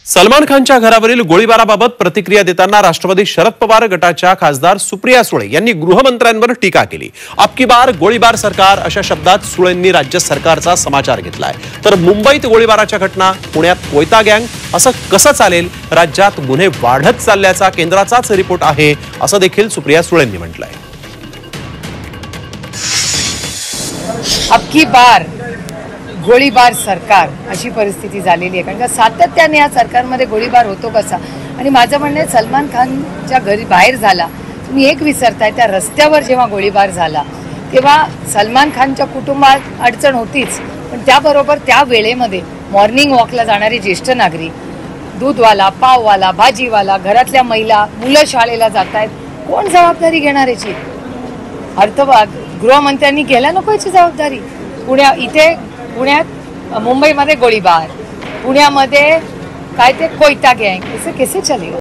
सलमान खानच्या घरावरील गोळीबाराबाबत प्रतिक्रिया देताना राष्ट्रवादी शरद पवार गटाच्या खासदार सुप्रिया सुळे यांनी गृहमंत्र्यांवर टीका केली। अब की बार गोळीबार सरकार अशा शब्दात सुळेंनी राज्य सरकारचा समाचार घेतलाय। तर मुंबईत गोळीबाराच्या घटना, पुण्यात कोयता गँग, असं कसं चालेल? राज्यात गुन्हे वाढत चालल्याचा केंद्राचाच रिपोर्ट आहे असं देखील सुप्रिया सुळेंनी म्हटलंय। अब की बार गोळीबार सरकार अशी परिस्थिती झालेली आहे, कारण का सातत्याने या सरकारमध्ये गोळीबार होतो कसा। आणि माझं म्हणणं आहे, सलमान खानच्या घरी बाहेर झाला, तुम्ही एक विसरताय, त्या रस्त्यावर जेव्हा गोळीबार झाला तेव्हा सलमान खानच्या कुटुंबात अडचण होतीच, पण त्याबरोबर त्या वेळेमध्ये मॉर्निंग वॉकला जाणारे ज्येष्ठ नागरिक, दूधवाला, पाववाला, भाजीवाला, घरातल्या महिला, मुलं शाळेला जात आहेत, कोण जबाबदारी घेणार याची? गृहमंत्र्यांनी घ्यायला नको याची जबाबदारी? पुण्यात मुंबईमध्ये गोळीबार, पुण्यामध्ये काय ते कोयता गँग, कैसे चलेगा?